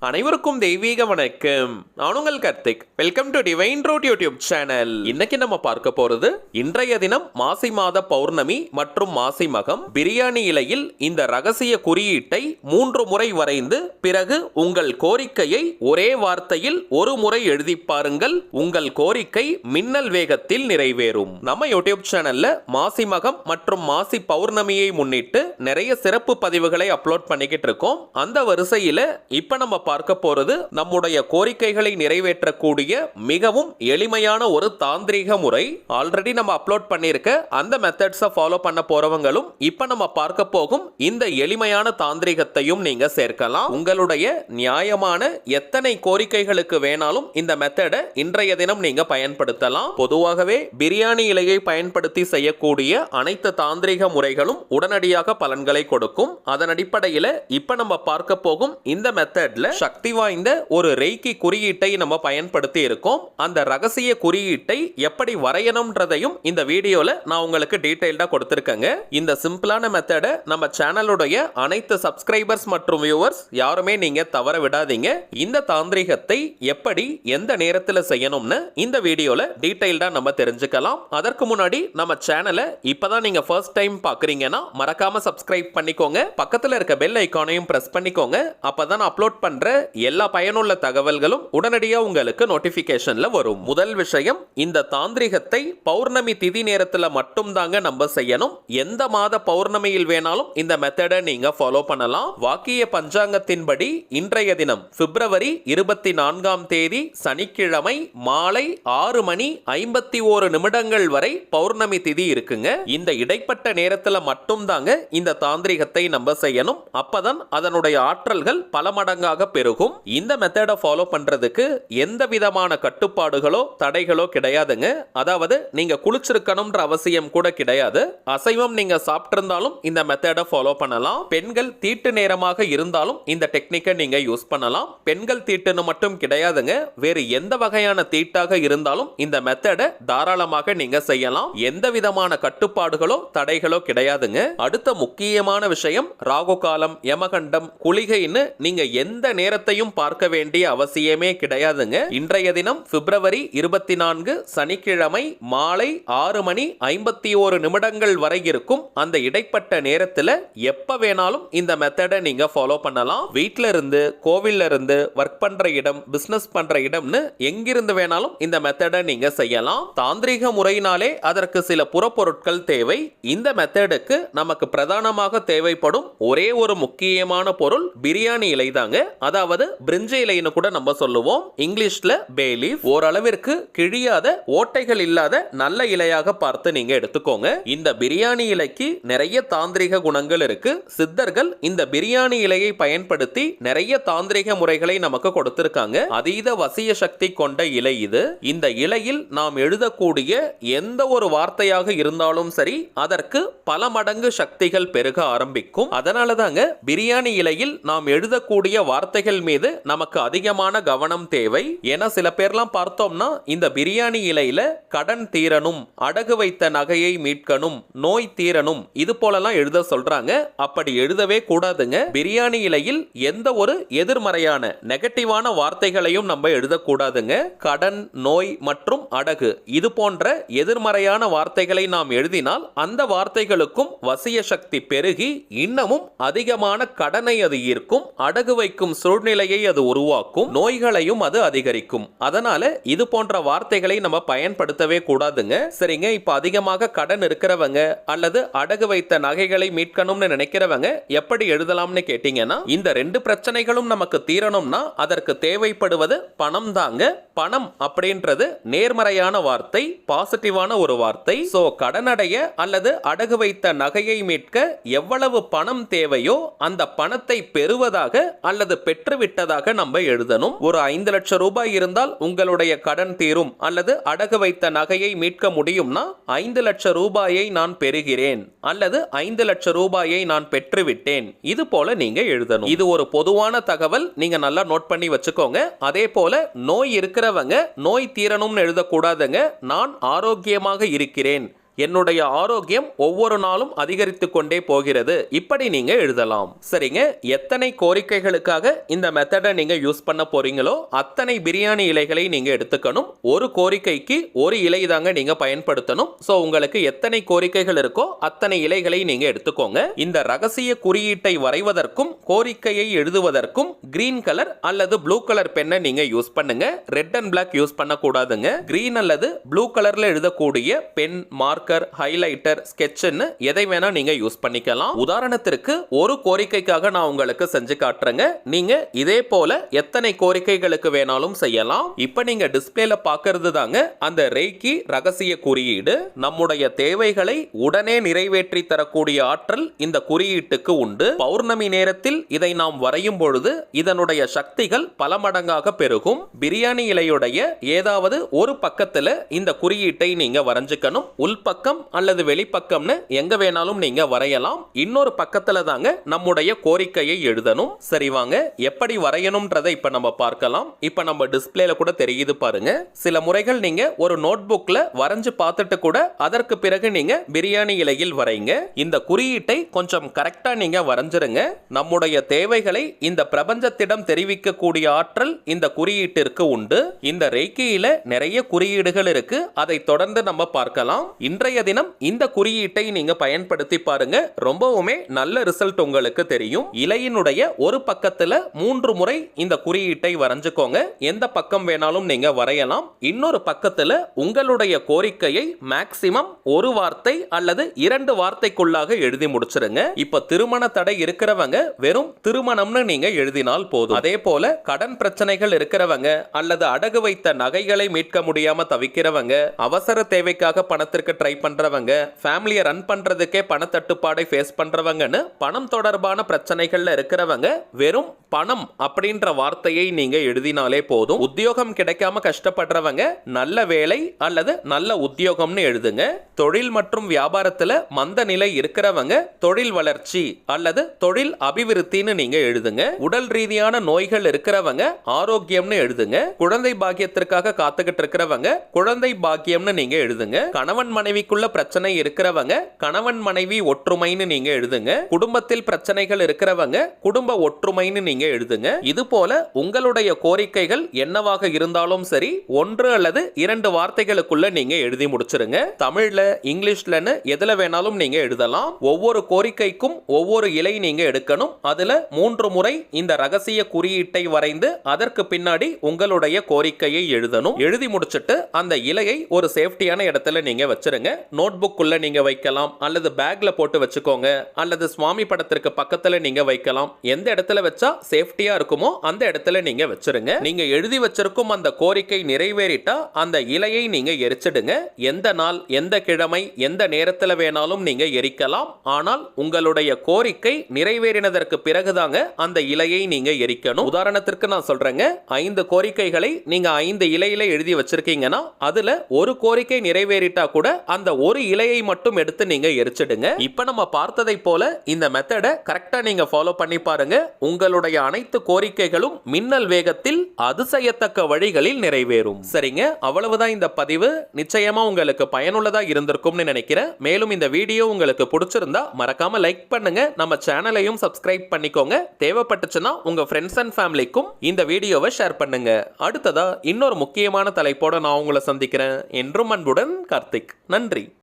அனைவருக்கும் தெய்வீக வணக்கம். நான் உங்கள் Karthik. Welcome to Divine Root YouTube channel. இன்னைக்கு நம்ம பார்க்க போறது இன்றைய தினம் மாசி மாத பௌர்ணமி மற்றும் மாசி மகம். பிரியாணி இலையில் இந்த ரகசிய குறியீட்டை 3 முறை வரைந்து பிறகு உங்கள் கோரிக்கையை ஒரே வார்த்தையில் ஒரு முறை எழுதி பாருங்கள். உங்கள் கோரிக்கை மின்னல் வேகத்தில் நிறைவேறும். நம்ம யூடியூப் சேனல்ல மாசி மகம் மற்றும் மாசி பௌர்ணமியை முன்னிட்டு நிறைய சிறப்பு பதிவுகளை அப்லோட் பண்ணிக்கிட்டு இருக்கோம். அந்த வரிசையில இப்ப நம்ம பார்க்க போறது நம்முடைய கோரிக்கைகளை நிறைவேற்றக்கூடிய மிகவும் எளிமையான ஒரு தாந்திரீக முறை. ஆல்ரெடி நம்ம அப்லோட் பண்ணிருக்க அந்த மெத்தட்ஸை ஃபாலோ பண்ண போறவங்களும் இப்ப நம்ம பார்க்க போகும் இந்த எளிமையான தாந்திரீகத்தையும் நீங்க சேர்க்கலாம். உங்களுடைய நியாயமான எத்தனை கோரிக்கைகளுக்கு வேணாலும் இந்த மெத்தடை இன்றைய தினம் நீங்க பயன்படுத்தலாம். பொதுவாகவே பிரியாணி இலையை பயன்படுத்தி செய்யக்கூடிய அனைத்து தாந்திரீக முறைகளும் உடனடியாக பலன்களை கொடுக்கும். அதன் அடிப்படையில் இப்ப நம்ம பார்க்க போகும் இந்த மெத்தட்ல சக்தி வாய்ந்த ஒரு ரெய்கி குறியீட்டை நம்ம பயன்படுத்தி இருக்கோம். அந்த ரகசிய குறியீட்டை எப்படி வரையணும்ன்றதையும் இந்த வீடியோல நான் உங்களுக்கு டீடைல்டா கொடுத்திருக்கேங்க. இந்த சிம்பிளான மெத்தடை நம்ம சேனலுடைய அனைத்து சப்ஸ்கிரைபர்ஸ் மற்றும் வியூவர்ஸ் யாருமே நீங்க தவற விடாதீங்க. இந்த தாந்திரிகத்தை எப்படி எந்த நேரத்தில் செய்யணும்னு இந்த வீடியோல டீடைல்டா நம்ம தெரிஞ்சுக்கலாம். அதற்கு முன்னாடி நம்ம சேனலை இப்பதான் நீங்க ஃபர்ஸ்ட் டைம் பாக்குறீங்கன்னா மறக்காம சப்ஸ்கிரைப் பண்ணிக்கோங்க. பக்கத்துல இருக்க பெல் ஐகானையும் பிரஸ் பண்ணிக்கோங்க. அப்பதான் அப்லோட் பண்ற எல்லா பயனுள்ள தகவல்களும் உடனடியாக உங்களுக்கு நோட்டிபிகேஷன்ல வரும். முதல் விஷயம், இந்த தாந்திரிகத்தை பௌர்ணமி திதி நேரத்தில் மட்டும் தாங்க நம்ம செய்யணும். எந்த மாத பௌர்ணமியில் வேணாலும் இந்த மெத்தடை நீங்க ஃபாலோ பண்ணலாம். வாக்கிய பஞ்சாங்கத்தின்படி இன்றைய தினம் பிப்ரவரி 24ஆம் தேதி சனிக்கிழமை மாலை 6 மணி 51 நிமிடங்கள் வரை பௌர்ணமி திதி இருக்குங்க. இந்த இடைப்பட்ட நேரத்தில் மட்டும் தாங்க இந்த தாந்திரிகத்தை நம்ம செய்யணும். அப்பதான் அதனுடைய ஆற்றல்கள் பல மடங்காக பெருகும். இந்த மெத்தடை ஃபாலோ பண்றதுக்கு எந்த விதமான கட்டுப்பாடுகளோ தடைகளோ கிடையாதுங்க. அதாவது நீங்க குளிச்சிருக்கணும்ன்ற அவசியம் கூட கிடையாது. அசைவம் நீங்க சாப்பிட்டிருந்தாலும் இந்த மெத்தடை ஃபாலோ பண்ணலாம். பெண்கள் தீட்டு நேரமாக இருந்தாலும் இந்த டெக்னிக்கை நீங்க யூஸ் பண்ணலாம். பெண்கள் தீட்டுன்னு மட்டும் கிடையாதுங்க, வேறு எந்த வகையான தீட்டாக இருந்தாலும் இந்த மெத்தடை தாராளமாக நீங்க செய்யலாம். எந்த விதமான கட்டுப்பாடுகளோ தடைகளோ கிடையாதுங்க. அடுத்த முக்கியமான விஷயம், ராகு காலம், யமகண்டம், குளிகைன்னு நீங்க எந்த நேரத்தையும் பார்க்க வேண்டிய அவசியமே கிடையாதுங்க. இன்றைய தினம் பிப்ரவரி 24 சனிக்கிழமை மாலை 6 மணி 51 நிமிடங்கள் வரை இருக்கும். அந்த இடைப்பட்ட நேரத்தில் எப்ப வேணாலும் இந்த மெத்தடை நீங்க ஃபாலோ பண்ணலாம். வீட்ல இருந்து, கோவில்ல இருந்து, ஒர்க் பண்ற இடம், பிசினஸ் பண்ற இடம்னு எங்கிருந்து வேணாலும் இந்த மெத்தடை நீங்க செய்யலாம். தாந்திரீக முறையினாலே அதற்கு சில புறப்பொருட்கள் தேவை. இந்த மெத்தடுக்கு நமக்கு பிரதானமாக தேவைப்படும் ஒரே ஒரு முக்கியமான பொருள் பிரியாணி இலை தாங்க. அதாவது பிரிஞ்சி இலைன்னு கூட நம்ம சொல்லுவோம். இங்கிலீஷ்ல பே லீஃப். ஓரளவிற்கு கிழியாத, ஓட்டைகள் இல்லாத நல்ல இலையாக பார்த்து நீங்க எடுத்துக்கோங்க. இந்த பிரியாணி இலைக்கு நிறைய தாந்திரிக குணங்கள் இருக்கு. சித்தர்கள் இந்த பிரியாணி இலையை பயன்படுத்தி நிறைய தாந்திரிக முறைகளை நமக்கு கொடுத்திருக்காங்க. அதீத வசிய சக்தி கொண்ட இலை இது. இந்த இலையில் நாம் எழுதக்கூடிய எந்த ஒரு வார்த்தையாக இருந்தாலும் சரி, அதற்கு பல மடங்கு சக்திகள் பெருக ஆரம்பிக்கும். அதனால தாங்க பிரியாணி இலையில் நாம் எழுதக்கூடிய வார்த்தைகள் மீது நமக்கு அதிகமான கவனம் தேவை. ஏன்னா சில பேர்லாம் பார்த்தோம்னா இந்த பிரியாணி இலையில கடன் தீரணும், அடகு வைத்த நகையை மீட்கணும், நோய் தீரணும், இது போலலாம் எழுத சொல்றாங்க. அப்படி எழுதவே கூடாதுங்க. பிரியாணி இலையில் எந்த ஒரு எதிர்மறையான நெகட்டிவான வார்த்தைகளையும் நம்ம எழுதக்கூடாதுங்க. கடன், நோய் மற்றும் அடகு இது போன்ற எதிர்மறையான வார்த்தைகளை நாம் எழுதினால் அந்த வார்த்தைகளுக்கும் வசிய சக்தி பெருகி இன்னமும் அதிகமான கடனை அது ஈர்க்கும், அடகு வைக்கும் சூழ்நிலையை அது உருவாக்கும், நோய்களையும் அது அதிகரிக்கும். அதனால இது போன்ற வார்த்தைகளை நம்ம பயன்படுத்தவே கூடாதுங்க. சரிங்க, இப்ப அதிகமாக கடன் இருக்கிறவங்க அல்லது அடகு வைத்த நகைகளை மீட்கணும்னு நினைக்கிறவங்க எப்படி எழுதலாம்னு கேட்டீங்கன்னா, இந்த 2 பிரச்சனைகளும் நமக்கு தீரணும்னா அதற்கு தேவைப்படுவது பணம் தாங்க. பணம் அப்படின்றது நேர்மறையான வார்த்தை, பாசிட்டிவான ஒரு வார்த்தை. சோ கடனடைய அல்லது அடகு வைத்த நகையை மீட்க எவ்வளவு பணம் தேவையோ அந்த பணத்தை பெறுவதாக அல்லது பெற்றுவிட்டதாக நம்ம எழுதணும். ஒரு 5 லட்சம் ரூபாய் இருந்தால் உங்களுடைய கடன் தீரும் அல்லது அடகு வைத்த நகையை மீட்க முடியும்னா 5 லட்சம் ரூபாயை நான் பெறுகிறேன் அல்லது 5 லட்சம் ரூபாயை நான் பெற்றுவிட்டேன், இது போல நீங்க எழுதணும். இது ஒரு பொதுவான தகவல், நீங்க நல்லா நோட் பண்ணி வச்சுக்கோங்க. அதே போல நோய் இருக்கிறவங்க நோய் தீரணும்னு எழுதக்கூடாதுங்க. நான் ஆரோக்கியமாக இருக்கிறேன் என்னுடைய ஆரோக்கியம் ஒவ்வொரு நாளும் அதிகரித்து கொண்டே போகிறது. இப்படி நீங்க எழுதலாம். சரிங்க, எத்தனை கோரிக்கைகளுக்காக இந்த மெத்தடை நீங்க யூஸ் பண்ண போறீங்களோ அத்தனை பிரியாணி இலைகளை நீங்க எடுத்துக்கணும். ஒரு கோரிக்கைக்கு ஒரு இலை தாங்க நீங்க பயன்படுத்தணும். சோ உங்களுக்கு எத்தனை கோரிக்கைகள் இருக்கோ அத்தனை இலைகளை நீங்க எடுத்துக்கோங்க. இந்த ரகசிய குறியீட்டை வரைவதற்கும் கோரிக்கையை எழுதுவதற்கும் கிரீன் கலர் அல்லது ப்ளூ கலர் பென்னை நீங்க யூஸ் பண்ணுங்க. ரெட் அண்ட் பிளாக் யூஸ் பண்ண கூடாதுங்க. கிரீன் அல்லது ப்ளூ கலர்ல எழுதக்கூடிய பென், மார்க்கர், ஹைலைட்டர், ஸ்கெட்ச்னு எதை வேணா நீங்க யூஸ் பண்ணிக்கலாம். உதாரணத்திற்கு ஒரு கோரிக்கைக்காக நான் உங்களுக்கு செஞ்சு காட்டுறேங்க. நீங்க இதே போல எத்தனை கோரிக்கைகளுக்கு வேணாலும் செய்யலாம். இப்ப நீங்க டிஸ்பிளேல பார்க்கிறது தாங்க அந்த ரேக்கி ரகசிய குறியீடு. நம்முடைய தேவைகளை உடனே நிறைவேற்றி தரக்கூடிய ஆற்றல் இந்த குறியீட்டுக்கு உண்டு. பௌர்ணமி நேரத்தில் இதை நாம் வரையும் பொழுது இதனுடைய சக்திகள் பல மடங்காக பெருகும். பிரியாணி இலையுடைய ஏதாவது ஒரு பக்கத்துல இந்த குறியீட்டை நீங்க வரைஞ்சுக்கணும். உள்பக்கம் அல்லது வெளிப்பக்கம்னு எங்க வேணாலும் நீங்க வரையலாம். இன்னொரு பக்கத்துல தாங்க நம்முடைய கோரிக்கையை எழுதணும். சரி வாங்க, எப்படி வரையணும்ன்றதை இப்ப நம்ம பார்க்கலாம். இப்ப நம்ம டிஸ்பிளேல கூட தெரியுது பாருங்க. சில முறைகள் நீங்க ஒரு நோட் புக்ல வரைஞ்சு பார்த்துட்டு கூட அதற்கு பிறகு நீங்க பிரியாணி இலையில் வரைங்க. இந்த குறியீட்டை கொஞ்சம் கரெக்டா நீங்க வரைஞ்சிருங்க. நம்முடைய தேவைகளை இந்த பிரபஞ்சத்திடம் தெரிவிக்கக்கூடிய ஆற்றல் இந்த குறியீட்டிற்கு உண்டு. இந்த ரேக்கியில நிறைய குறியீடுகள் இருக்கு. அதை தொடர்ந்து நம்ம பார்க்கலாம். இன்றைய தினம் இந்த குறியீட்டை நீங்க பயன்படுத்தி பாருங்க. ரொம்பவுமே நல்ல ரிசல்ட் உங்களுக்கு தெரியும். இலையினுடைய ஒரு பக்கத்துல 3 முறை இந்த குறியீட்டை வரைஞ்சுக்கோங்க. எந்த பக்கம் வேணாலும் நீங்க வரையலாம். இன்னொரு பக்கத்துல உங்களுடைய கோரிக்கையை மேக்சிமம் ஒரு வார்த்தை அல்லது 2 வார்த்தைக்குள்ளாக எழுதி முடிச்சிருங்க. இப்ப திருமண தடை இருக்கிறவங்க வெறும் திருமணம்னு நீங்க எழுதினால் போதும். அதே போல கடன் பிரச்சனைகள் இருக்கிறவங்க அல்லது அடகு வைத்த நகைகளை மீட்க முடியாம தவிக்கிறவங்க, அவசர தேவைக்காக பணத்திற்கு ட்ரை பண்றவங்க, ஃபேமிலியை ரன் பண்றதுக்கே பணத்தட்டுப்பாடை ஃபேஸ் பண்றவங்கன்னு பணம் தொடர்பான பிரச்சனைகள்ல இருக்கிறவங்க வெறும் பணம் அப்படின்ற வார்த்தையை நீங்க எழுதினாலே போதும். உத்தியோகம் கிடைக்காம கஷ்டப்படுறவங்க நல்ல வேலை அல்லது நல்ல உத்தியோகம்னு எழுதுங்க. தொழில் மற்றும் வியாபாரத்துல மந்த நிலை இருக்கிறவங்க தொழில் வளர்ச்சி அல்லது தொழில் அபிவிருத்தின்னு நீங்க எழுதுங்க. உடல் ரீதியான நோய்கள் இருக்கிறவங்க ஆரோக்கியம்னு எழுதுங்க. குழந்தை பாக்கியத்திற்காக காத்துக்கிட்டு இருக்கிறவங்க குழந்தை பாக்கியம்னு நீங்க எழுதுங்க. கணவன் மனைவிக்குள்ள பிரச்சனை இருக்கிறவங்க கணவன் மனைவி ஒற்றுமைன்னு நீங்க எழுதுங்க. குடும்பத்தில் பிரச்சனைகள் இருக்கிறவங்க குடும்ப ஒற்றுமைன்னு நீங்க எழுதுங்க. இது போல உங்களுடைய கோரிக்கைகள் என்னவாக இருந்தாலும் சரி 1 அல்லது 2 வார்த்தைகளுக்குள்ள நீங்க எழுதி முடிச்சிருங்க. தமிழ்ல, இங்கிலீஷ்லன்னு எதுல வேணாலும் நீங்க எழுதலாம். ஒவ்வொரு கோரிக்கைக்கும் ஒவ்வொரு இலை நீங்க எடுக்கணும். அதுல 3 முறை இந்த ரகசிய குறியீட்டை வரைந்து அதற்கு பின்னாடி உங்களுடைய கோரிக்கையை எழுதணும். எழுதி முடிச்சிட்டு அந்த இலையை ஒரு சேஃப்டியான இடத்துல நீங்க வச்சிருங்க. நோட் புக்குள்ள நீங்க வைக்கலாம் அல்லது பேக்ல போட்டு வச்சுக்கோங்க அல்லது சுவாமி படத்திற்கு பக்கத்துல நீங்க வைக்கலாம். எந்த இடத்துல வச்சா சேஃப்டியா இருக்குமோ அந்த இடத்துல நீங்க வச்சிருங்க. நீங்க எழுதி வச்சிருக்கும் அந்த கோரிக்கை நிறைவேறிட்டா அந்த இலையை நீங்க எரிச்சிடுங்க. எந்த நாள், எந்த கிழமை, எந்த நேரத்துல வேணாலும் நீங்க எரிக்கலாம். ஆனால் உங்களுடைய கோரிக்கை நிறைவேறினதற்கு பிறகுதாங்க அந்த இலையை நீங்க எரிக்கணும். உதாரணத்திற்கு நான் சொல்றேங்க, 5 கோரிக்கைகளை நீங்க 5 இலையில எழுதி வச்சிருக்கீங்கன்னா அதுல ஒரு கோரிக்கை நிறைவேறிட்டா கூட அந்த ஒரு இலையை மட்டும் எடுத்து நீங்க எரிச்சிடுங்க. இப்ப நம்ம பார்த்ததை போல இந்த மெத்தடை கரெக்டா நீங்க ஃபாலோ பண்ணி பாருங்க. உங்களுடைய அனைத்து கோரிக்கைகளும் மின்னல் வேகத்தில் அதிசயத்தக்க வழிகளில் நிறைவேறும். சரிங்க, அவ்வளவுதான் இந்த பதிவு. நிச்சயமா உங்களுக்கு பயனுள்ளதா இருந்திருக்கும்னு நினைக்கிறேன். மேலும் இந்த வீடியோ உங்களுக்கு பிடிச்சிருந்தா மறக்காம லைக் பண்ணுங்க. நம்ம சேனலையும் சப்ஸ்கிரைப் பண்ணிக்கோங்க. தேவைப்பட்டுச்சுன்னா உங்க ஃப்ரெண்ட்ஸ் அண்ட் ஃபேமிலிக்கும் இந்த வீடியோவை ஷேர் பண்ணுங்க. அடுத்ததா இன்னொரு முக்கியமான தலைப்போட நான் உங்களை சந்திக்கிறேன். என்றும் அன்புடன் கார்த்திக். நன்றி.